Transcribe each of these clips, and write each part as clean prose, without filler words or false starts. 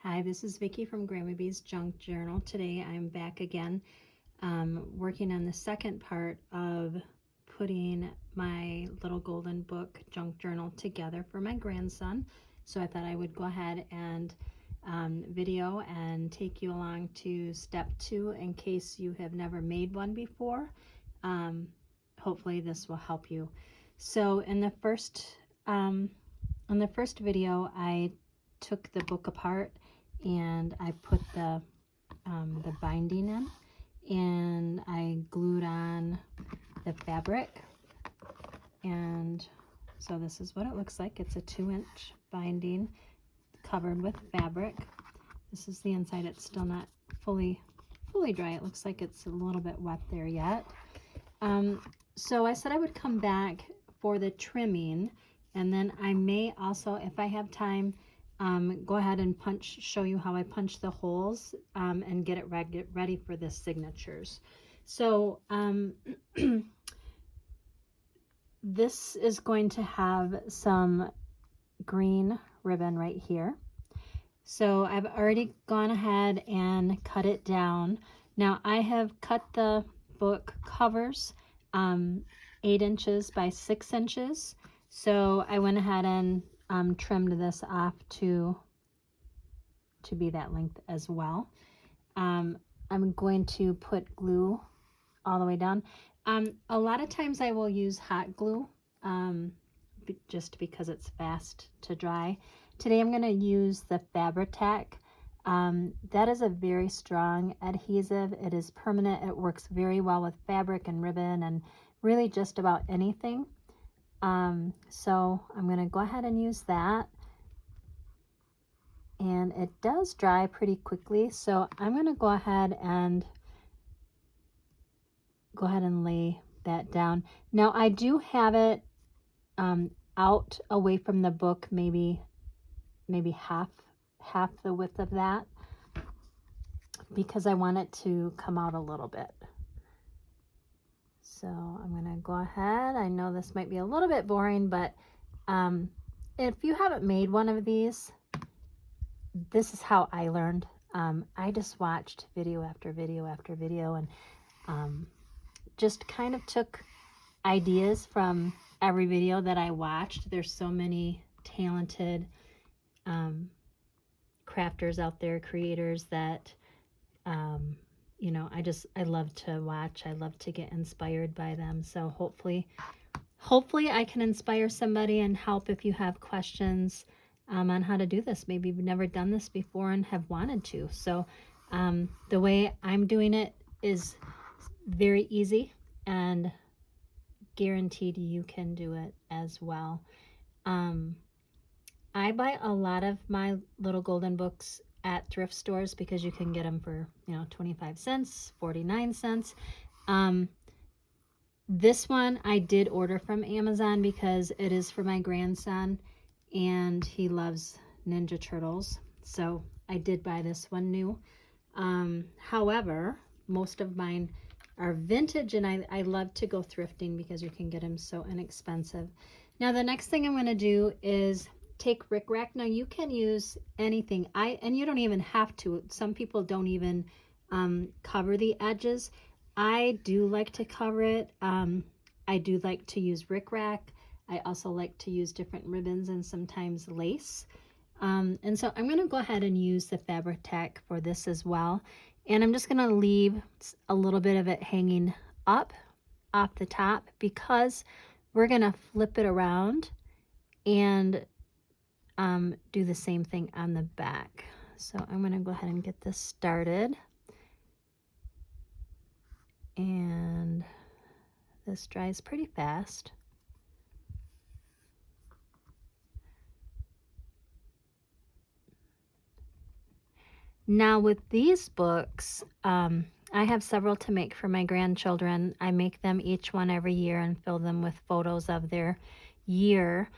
Hi, this is Vicki from Grandma Bee's Junk Journal. Today I'm back again working on the second part of putting my little golden book junk journal together for my grandson. So I thought I would go ahead and video and take you along to step 2 in case you have never made one before. Hopefully this will help you. So in the first video I took the book apart and I put the binding in, and I glued on the fabric, and so this is what it looks like. It's a 2-inch binding covered with fabric. This is the inside. It's still not fully dry. It looks like it's a little bit wet there yet. So I said I would come back for the trimming, and then I may also, if I have time, go ahead and show you how I punch the holes and get it ready for the signatures. So this is going to have some green ribbon right here. So I've already gone ahead and cut it down. Now I have cut the book covers 8 inches by 6 inches. So I went ahead and trimmed this off to be that length as well. I'm going to put glue all the way down. A lot of times I will use hot glue just because it's fast to dry. Today I'm going to use the Fabri-Tac. That is a very strong adhesive. It is permanent. It works very well with fabric and ribbon and really just about anything. So I'm going to go ahead and use that. And it does dry pretty quickly, so I'm going to go ahead and lay that down. Now I do have it out away from the book, maybe half the width of that, because I want it to come out a little bit. So I'm going to go ahead. I know this might be a little bit boring, but if you haven't made one of these, this is how I learned. I just watched video after video after video and just kind of took ideas from every video that I watched. There's so many talented crafters out there, creators that you know, I love to watch. I love to get inspired by them. So hopefully I can inspire somebody and help if you have questions on how to do this. Maybe you've never done this before and have wanted to. So the way I'm doing it is very easy, and guaranteed you can do it as well. I buy a lot of my little golden books at thrift stores because you can get them for 25 cents, 49 cents. This one I did order from Amazon because it is for my grandson and he loves Ninja Turtles. So I did buy this one new. However, most of mine are vintage, and I love to go thrifting because you can get them so inexpensive. Now the next thing I'm going to do is take Rick Rack. Now you can use anything. And you don't even have to. Some people don't even cover the edges. I do like to cover it. I do like to use Rick Rack. I also like to use different ribbons and sometimes lace. And so I'm going to go ahead and use the Fabri-Tac for this as well. And I'm just going to leave a little bit of it hanging up off the top because we're going to flip it around and do the same thing on the back. So I'm going to go ahead and get this started. And this dries pretty fast. Now with these books, I have several to make for my grandchildren. I make them each one every year and fill them with photos of their year.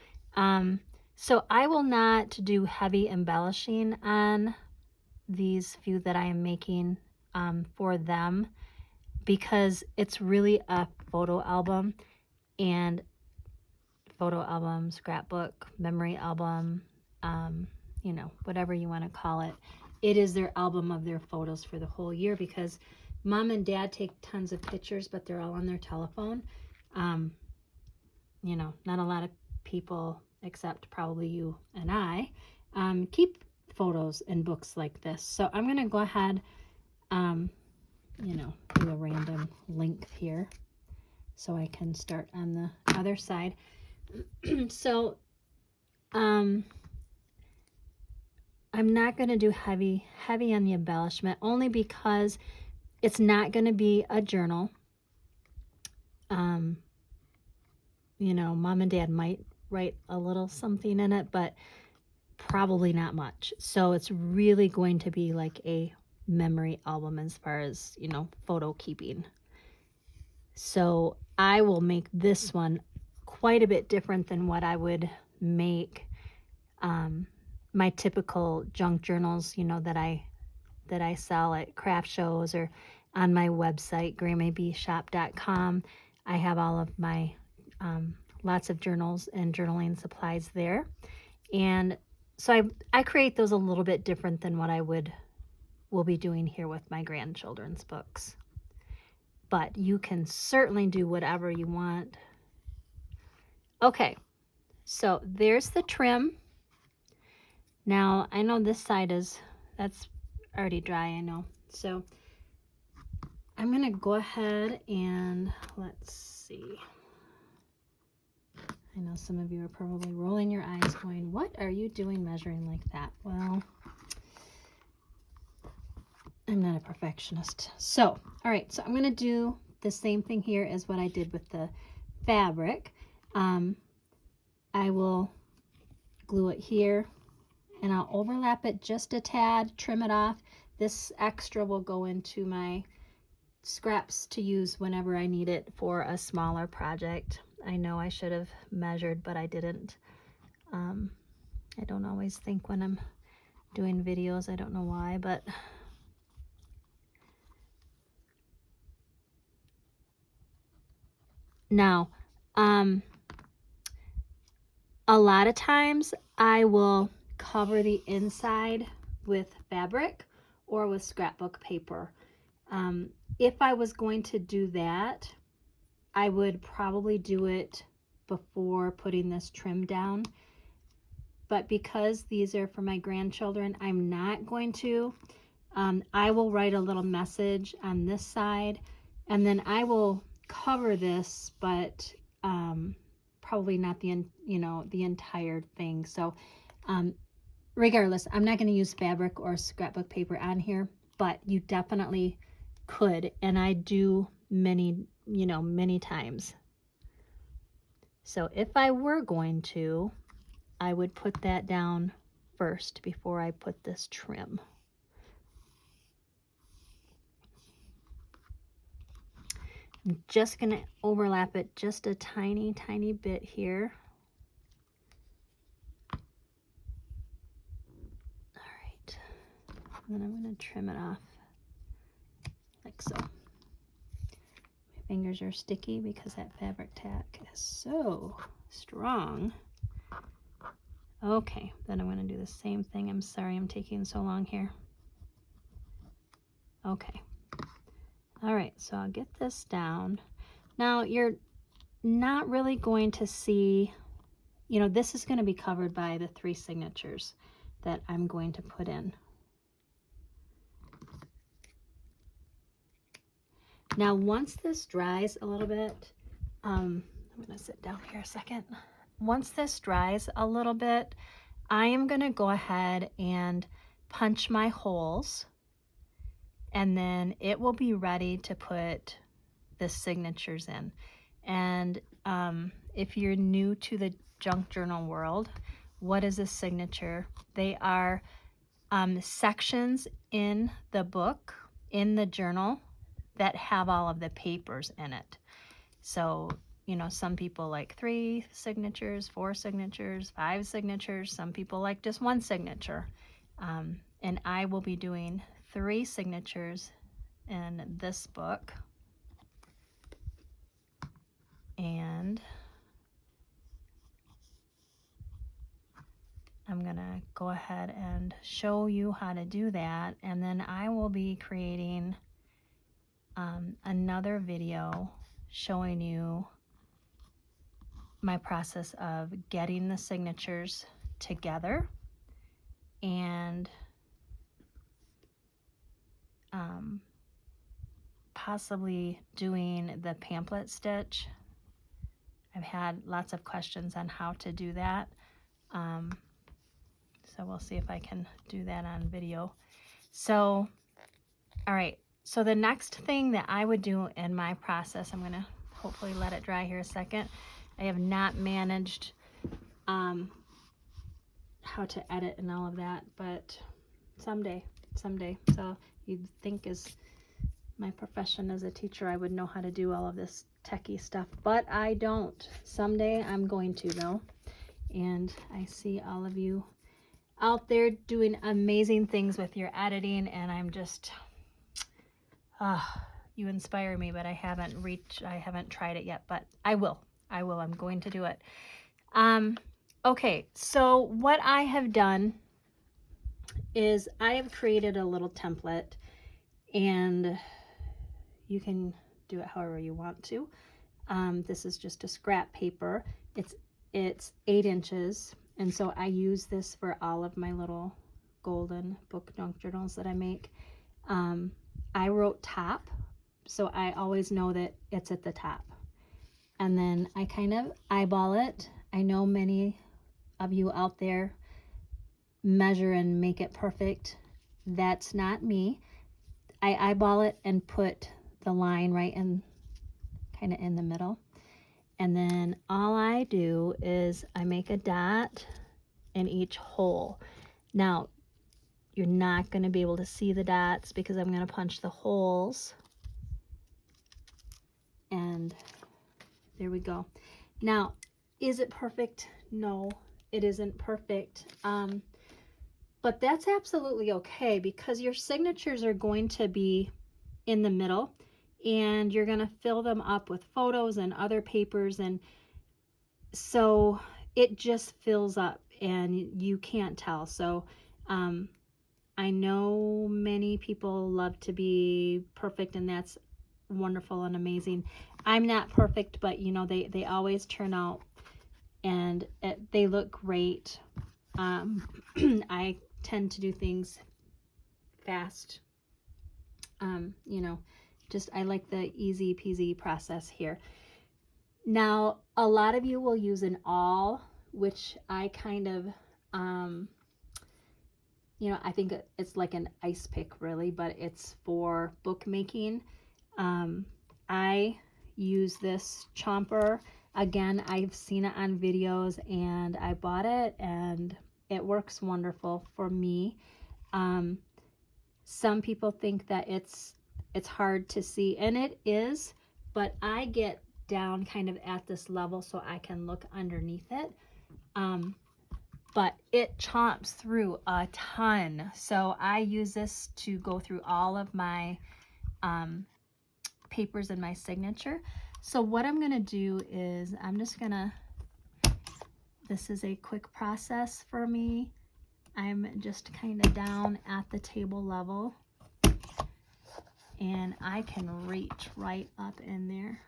So I will not do heavy embellishing on these few that I am making for them, because it's really a photo album, and photo album, scrapbook, memory album, you know, whatever you want to call it. It is their album of their photos for the whole year, because mom and dad take tons of pictures, but they're all on their telephone. You know, not a lot of people, except probably you and I, keep photos and books like this. So I'm going to go ahead, you know, do a random length here so I can start on the other side. So I'm not going to do heavy on the embellishment, only because it's not going to be a journal. You know, mom and dad might write a little something in it, but probably not much. So it's really going to be like a memory album as far as, you know, photo keeping. So I will make this one quite a bit different than what I would make my typical junk journals, you know, that I sell at craft shows or on my website, grandmaybshop.com. I have all of my lots of journals and journaling supplies there. And so I create those a little bit different than what I will be doing here with my grandchildren's books. But you can certainly do whatever you want. Okay, so there's the trim. Now, I know this side that's already dry, I know. So I'm going to go ahead and let's see. I know some of you are probably rolling your eyes going, what are you doing measuring like that? Well, I'm not a perfectionist. So, all right, so I'm going to do the same thing here as what I did with the fabric. I will glue it here, and I'll overlap it just a tad, trim it off. This extra will go into my scraps to use whenever I need it for a smaller project. I know I should have measured, but I didn't. I don't always think when I'm doing videos. I don't know why, but now, a lot of times I will cover the inside with fabric or with scrapbook paper. If I was going to do that, I would probably do it before putting this trim down. But because these are for my grandchildren, I'm not going to. I will write a little message on this side, and then I will cover this, but probably not the entire thing. So regardless, I'm not going to use fabric or scrapbook paper on here, but you definitely could, and I do many times. So if I were going to, I would put that down first before I put this trim. I'm just going to overlap it just a tiny bit here. All right. And then I'm going to trim it off like so. My fingers are sticky because that fabric tack is so strong. Okay, then I'm going to do the same thing. I'm sorry I'm taking so long here. Okay. All right, so I'll get this down. Now, you're not really going to see, this is going to be covered by the 3 signatures that I'm going to put in. Now, once this dries a little bit, I'm going to sit down here a second. Once this dries a little bit, I am going to go ahead and punch my holes, and then it will be ready to put the signatures in. And if you're new to the junk journal world, what is a signature? They are sections in the book, in the journal, that have all of the papers in it. So, some people like 3 signatures, 4 signatures, 5 signatures. Some people like just 1 signature. And I will be doing 3 signatures in this book. And I'm gonna go ahead and show you how to do that, and then I will be creating another video showing you my process of getting the signatures together and possibly doing the pamphlet stitch. I've had lots of questions on how to do that. So we'll see if I can do that on video. So, all right. So the next thing that I would do in my process, I'm gonna hopefully let it dry here a second. I have not managed how to edit and all of that, but someday. So you'd think as my profession as a teacher, I would know how to do all of this techie stuff, but I don't. Someday I'm going to, though. And I see all of you out there doing amazing things with your editing, and I'm just, you inspire me, but I haven't tried it yet, but I will. I'm going to do it. Okay, so what I have done is I have created a little template, and you can do it however you want to. This is just a scrap paper. It's 8 inches, and so I use this for all of my little golden book junk journals that I make. I wrote top, so I always know that it's at the top. And then I kind of eyeball it. I know many of you out there measure and make it perfect. That's not me. I eyeball it and put the line right in, kind of in the middle. And then all I do is I make a dot in each hole. Now, you're not going to be able to see the dots because I'm going to punch the holes. And there we go. Now, is it perfect? No, it isn't perfect. But that's absolutely okay because your signatures are going to be in the middle, and you're going to fill them up with photos and other papers, and so it just fills up and you can't tell. So I know many people love to be perfect, and that's wonderful and amazing. I'm not perfect, but you know, they always turn out and they look great. I tend to do things fast. You know, just I like the easy peasy process here. Now, a lot of you will use an awl, which I kind of, you know, I think it's like an ice pick really, but it's for bookmaking. I use this chomper. Again, I've seen it on videos and I bought it and it works wonderful for me. Some people think that it's hard to see, and it is, but I get down kind of at this level so I can look underneath it. But it chomps through a ton. So I use this to go through all of my papers and my signature. So what I'm gonna do is this is a quick process for me. I'm just kind of down at the table level, and I can reach right up in there.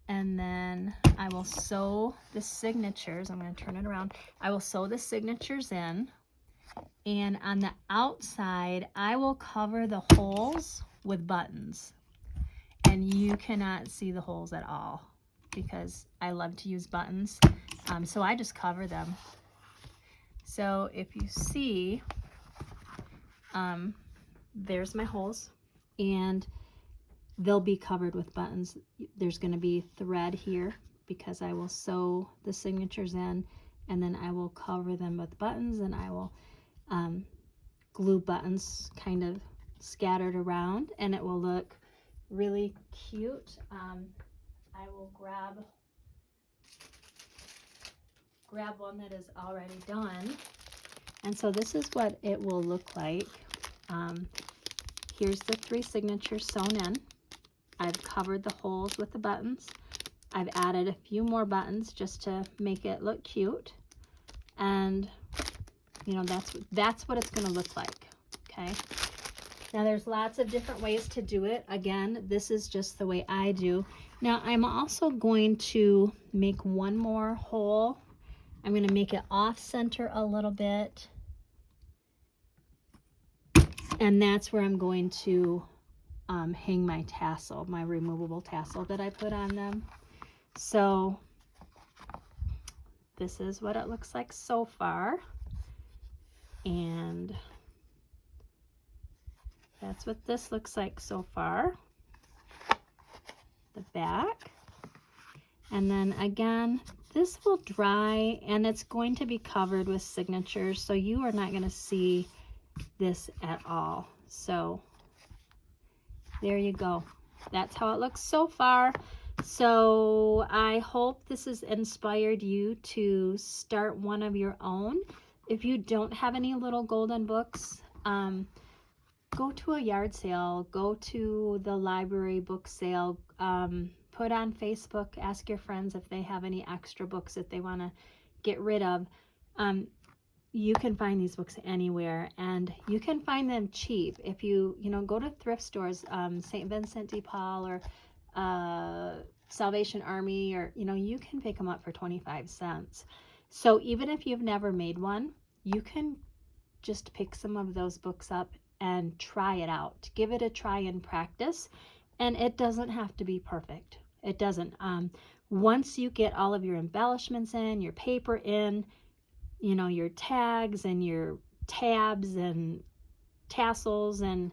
And then I will sew the signatures. I'm going to turn it around. I will sew the signatures in, and on the outside I will cover the holes with buttons, and you cannot see the holes at all because I love to use buttons. So I just cover them. So if you see, there's my holes, and they'll be covered with buttons. There's going to be thread here because I will sew the signatures in, and then I will cover them with buttons, and I will glue buttons kind of scattered around, and it will look really cute. I will grab one that is already done, and so this is what it will look like. Here's the 3 signatures sewn in. I've covered the holes with the buttons, I've added a few more buttons just to make it look cute. And, you know, that's what it's going to look like, okay? Now, there's lots of different ways to do it. Again, this is just the way I do. Now, I'm also going to make one more hole. I'm going to make it off center a little bit. And that's where I'm going to hang my tassel, my removable tassel that I put on them. So this is what it looks like so far. And that's what this looks like so far. The back. And then again, this will dry and it's going to be covered with signatures, so you are not going to see this at all. So there you go. That's how it looks so far. So I hope this has inspired you to start one of your own. If you don't have any little golden books, go to a yard sale, go to the library book sale, put on Facebook, ask your friends if they have any extra books that they want to get rid of. You can find these books anywhere, and you can find them cheap. If you go to thrift stores, St. Vincent de Paul or Salvation Army, or you can pick them up for 25 cents. So even if you've never made one, you can just pick some of those books up and try it out. Give it a try and practice. And it doesn't have to be perfect. It doesn't. Once you get all of your embellishments in, your paper in, your tags and your tabs and tassels, and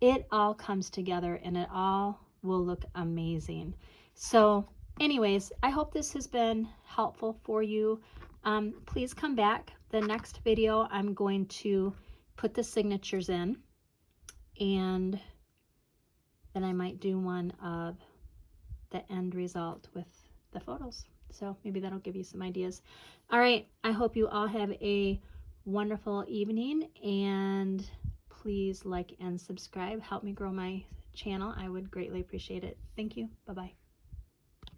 it all comes together and it all will look amazing. So anyways, I hope this has been helpful for you. Please come back. The next video, I'm going to put the signatures in, and then I might do one of the end result with the photos. So maybe that'll give you some ideas. All right, I hope you all have a wonderful evening, and please like and subscribe. Help me grow my channel. I would greatly appreciate it. Thank you. Bye-bye.